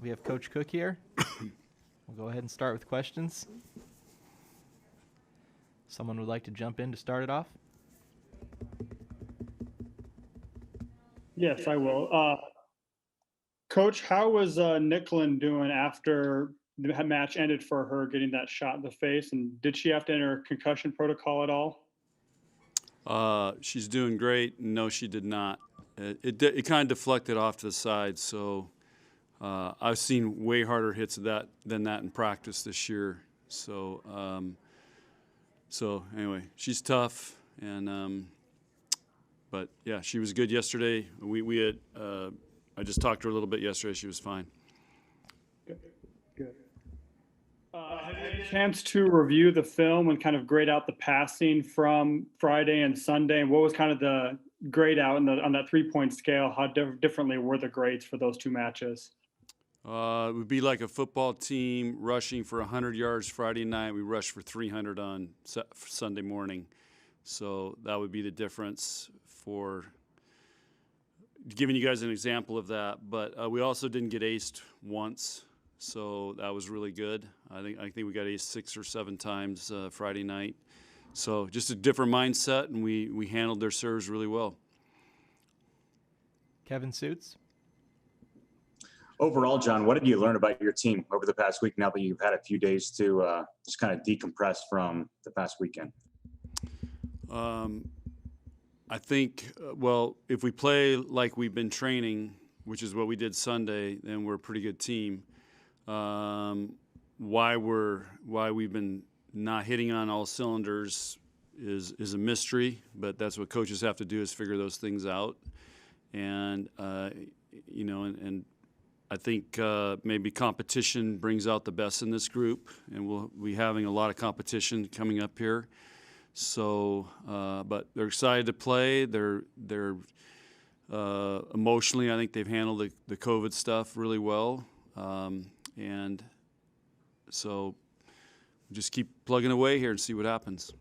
We have Coach Cook here. We'll go ahead and start with questions. Someone would like to jump in to start it off? Yes, I will. Coach, how was Nicklin doing after the match ended for her getting that shot in the face? And did she have to enter concussion protocol at all? She's doing great. No, she did not. It kind of deflected off to the side, so I've seen way harder hits than that in practice this year. So anyway, she's tough, and but yeah, she was good yesterday. We had I just talked to her a little bit yesterday. She was fine. Good. Have you had a chance to review the film and kind of grade out the passing from Friday and Sunday? And what was kind of the grade out on that 3-point scale? How differently were the grades for those two matches? It would be like a football team rushing for 100 yards Friday night. We rushed for 300 on Sunday morning. So that would be the difference for giving you guys an example of that. But we also didn't get aced once, so that was really good. I think we got aced 6 or 7 times Friday night. So just a different mindset, and we handled their serves really well. Kevin Suits? Overall, John, what did you learn about your team over the past week now that you've had a few days to just kind of decompress from the past weekend? I think, well, if we play like we've been training, which is what we did Sunday, then we're a pretty good team. Why we've been not hitting on all cylinders is a mystery, but that's what coaches have to do, is figure those things out. And and I think maybe competition brings out the best in this group, and we'll be having a lot of competition coming up here. So, but they're excited to play. They're emotionally, I think they've handled the COVID stuff really well, and so just keep plugging away here and see what happens.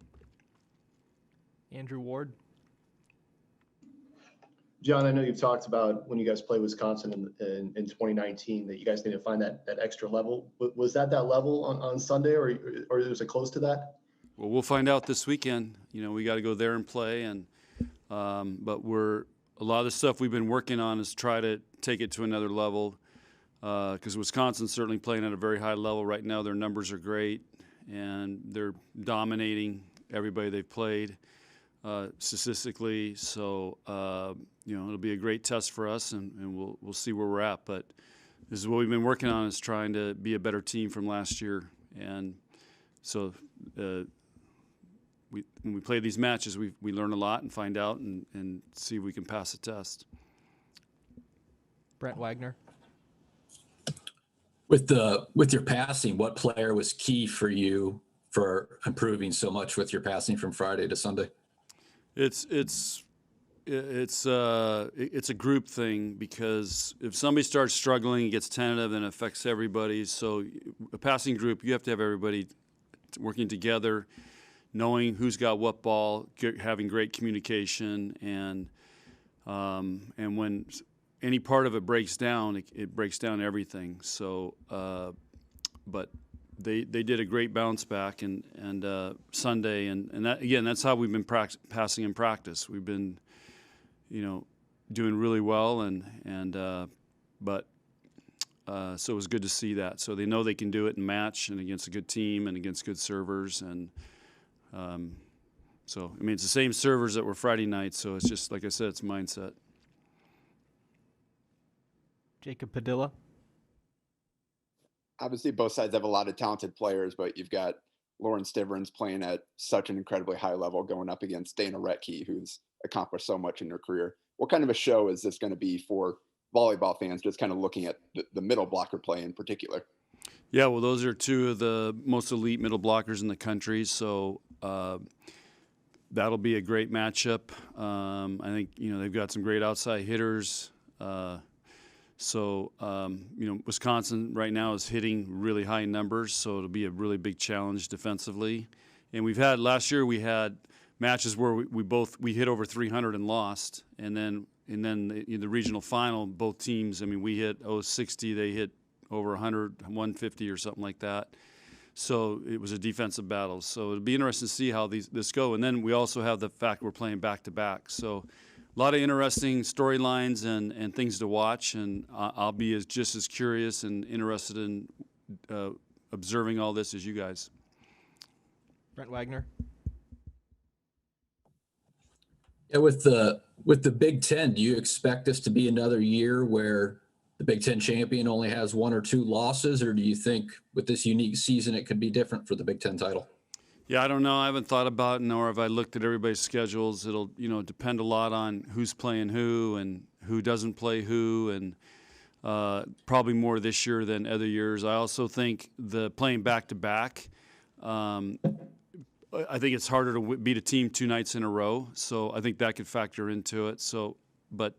Andrew Ward? John, I know you've talked about when you guys played Wisconsin in 2019 that you guys need to find that extra level. Was that level on Sunday, or was it close to that? Well, we'll find out this weekend. We got to go there and play, and but a lot of the stuff we've been working on is try to take it to another level, because Wisconsin's certainly playing at a very high level right now. Their numbers are great, and they're dominating everybody they've played statistically. So it'll be a great test for us, and we'll see where we're at. But this is what we've been working on, is trying to be a better team from last year, and so. When we play these matches, we learn a lot and find out and see if we can pass the test. Brent Wagner? With your passing, what player was key for you for improving so much with your passing from Friday to Sunday? It's a group thing, because if somebody starts struggling, it gets tentative, and it affects everybody. So a passing group, you have to have everybody working together, knowing who's got what ball, having great communication, and when any part of it breaks down, it breaks down everything. So, but they did a great bounce back and Sunday, and that, again, that's how we've been passing in practice. We've been, doing really well, but so it was good to see that. So they know they can do it in match and against a good team and against good servers, and so it's the same servers that were Friday night. So it's just, like I said, it's mindset. Jacob Padilla? Obviously, both sides have a lot of talented players, but you've got Lauren Stivrins playing at such an incredibly high level, going up against Dana Retke, who's accomplished so much in her career. What kind of a show is this going to be for volleyball fans, just kind of looking at the middle blocker play in particular? Yeah, well, those are two of the most elite middle blockers in the country, so that'll be a great matchup. I think they've got some great outside hitters. Wisconsin right now is hitting really high numbers, so it'll be a really big challenge defensively. And last year we had matches where we hit over 300 and lost, and then in the regional final, both teams, we hit 060, they hit over 100, 150 or something like that. So it was a defensive battle. So it'll be interesting to see how this go. And then we also have the fact we're playing back-to-back. So a lot of interesting storylines and things to watch. And I'll be just as curious and interested in observing all this as you guys. Brent Wagner. Yeah, with the Big Ten, do you expect this to be another year where the Big Ten champion only has 1 or 2 losses, or do you think with this unique season it could be different for the Big Ten title? Yeah, I don't know. I haven't thought about it, nor have I looked at everybody's schedules. It'll, depend a lot on who's playing who and who doesn't play who, and probably more this year than other years. I also think the playing back-to-back, I think it's harder to beat a team 2 nights in a row, so I think that could factor into it. So, but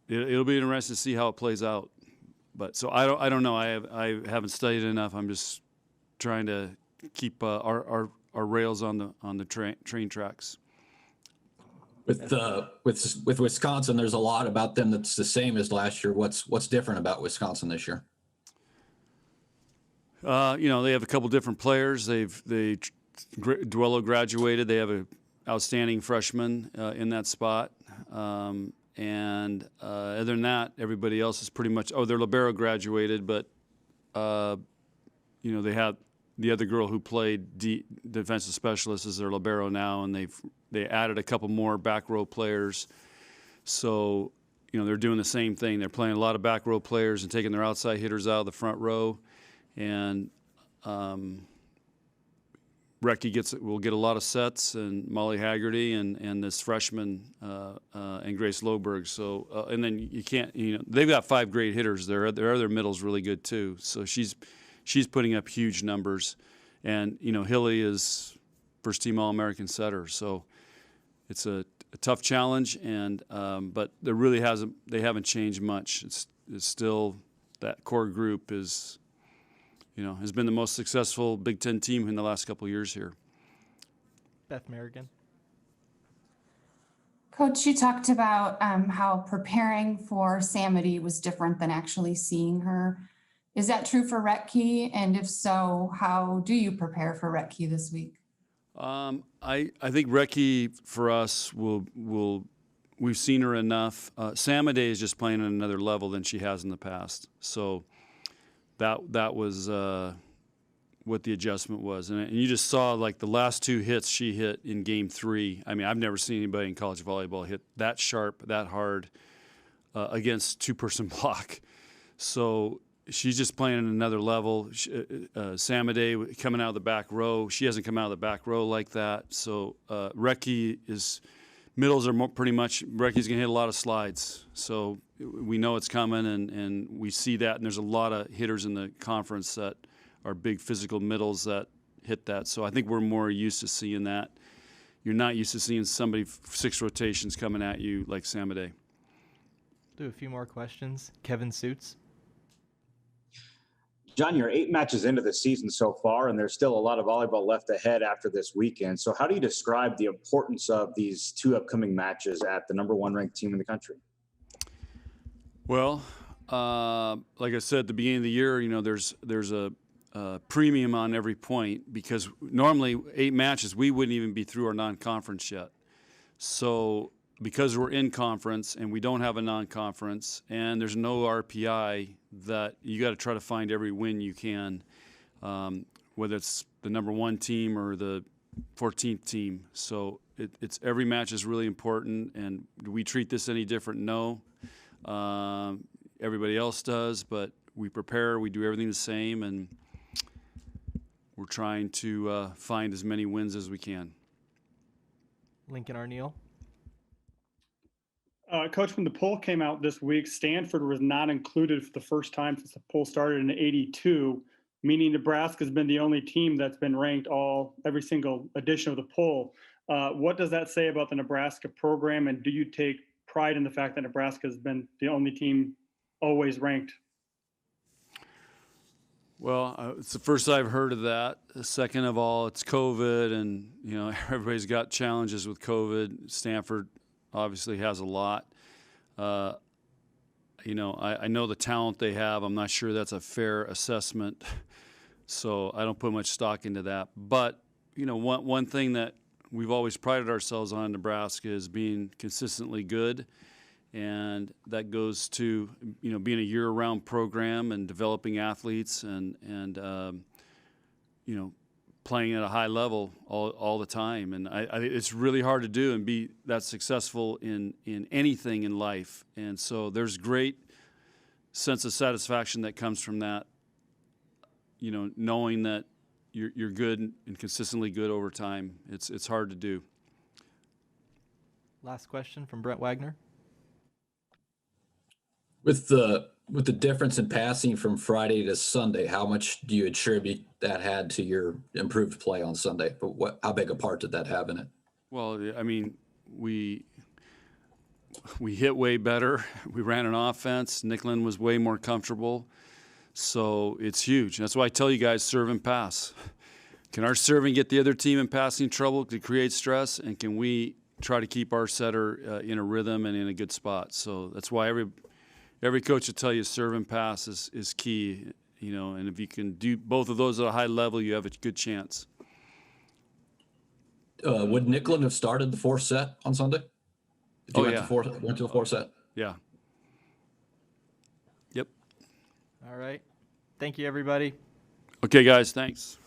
it'll be interesting to see how it plays out. But so I don't know. I haven't studied enough. I'm just trying to keep our rails on the train tracks. With Wisconsin, there's a lot about them that's the same as last year. What's different about Wisconsin this year? They have a couple different players. Duello graduated. They have an outstanding freshman in that spot. And other than that, everybody else is pretty much. Their libero graduated, but they have the other girl who played defensive specialist is their libero now, and they added a couple more back row players. So they're doing the same thing. They're playing a lot of back row players and taking their outside hitters out of the front row. And Recky will get a lot of sets, and Molly Haggerty and this freshman and Grace Loberg. So and then you can't they've got 5 great hitters. Their other middle's really good too. So she's putting up huge numbers, and Hilly is first team All-American setter. So it's a tough challenge, and but they haven't changed much. It's still that core group is. Has been the most successful Big Ten team in the last couple of years here. Beth Merrigan. Coach, you talked about how preparing for Samity was different than actually seeing her. Is that true for Recky? And if so, how do you prepare for Recky this week? I think Recky for us we've seen her enough. Samide is just playing at another level than she has in the past. So. That was what the adjustment was, and you just saw like the last 2 hits she hit in Game 3. I mean, I've never seen anybody in college volleyball hit that sharp, that hard against 2-person block. So she's just playing at another level. Samide coming out of the back row, she hasn't come out of the back row like that. So Recky middles are pretty much. Recky's gonna hit a lot of slides, so we know it's coming, and we see that. And there's a lot of hitters in the conference that are big physical middles that hit that. So I think we're more used to seeing that. You're not used to seeing somebody 6 rotations coming at you like Samide. Do a few more questions. Kevin Suits. John, you're 8 matches into the season so far, and there's still a lot of volleyball left ahead after this weekend. So how do you describe the importance of these 2 upcoming matches at the #1 ranked team in the country? Well, like I said at the beginning of the year, there's a premium on every point, because normally 8 matches, we wouldn't even be through our non-conference yet. So because we're in conference and we don't have a non-conference and there's no RPI, that you got to try to find every win you can, whether it's the #1 team or the 14th team. So it's every match is really important. And do we treat this any different? No. Everybody else does, but we prepare, we do everything the same, and we're trying to find as many wins as we can. Lincoln Arneal. Coach, when the poll came out this week, Stanford was not included for the first time since the poll started in '82, meaning Nebraska's been the only team that's been ranked every single edition of the poll. What does that say about the Nebraska program, and do you take pride in the fact that Nebraska has been the only team always ranked? Well, it's the first I've heard of that. Second of all, it's COVID, and everybody's got challenges with COVID. Stanford obviously has a lot. I know the talent they have. I'm not sure that's a fair assessment, so I don't put much stock into that. But, one thing that we've always prided ourselves on in Nebraska is being consistently good, and that goes to, being a year-round program and developing athletes and playing at a high level all the time. And I it's really hard to do and be that successful in anything in life. And so there's great sense of satisfaction that comes from that, knowing that you're good and consistently good over time. It's hard to do. Last question from Brent Wagner. With the difference in passing from Friday to Sunday, how much do you attribute that had to your improved play on Sunday? But how big a part did that have in it? Well, I mean, we hit way better. We ran an offense. Nicklin was way more comfortable. So it's huge. That's why I tell you guys, serve and pass. Can our serving get the other team in passing trouble to create stress? And can we try to keep our setter in a rhythm and in a good spot? So that's why every coach will tell you serve and pass is key, and if you can do both of those at a high level, you have a good chance. Would Nicklin have started the fourth set on Sunday? If you went to the fourth set? Yeah. Yep. All right. Thank you, everybody. Okay, guys, thanks.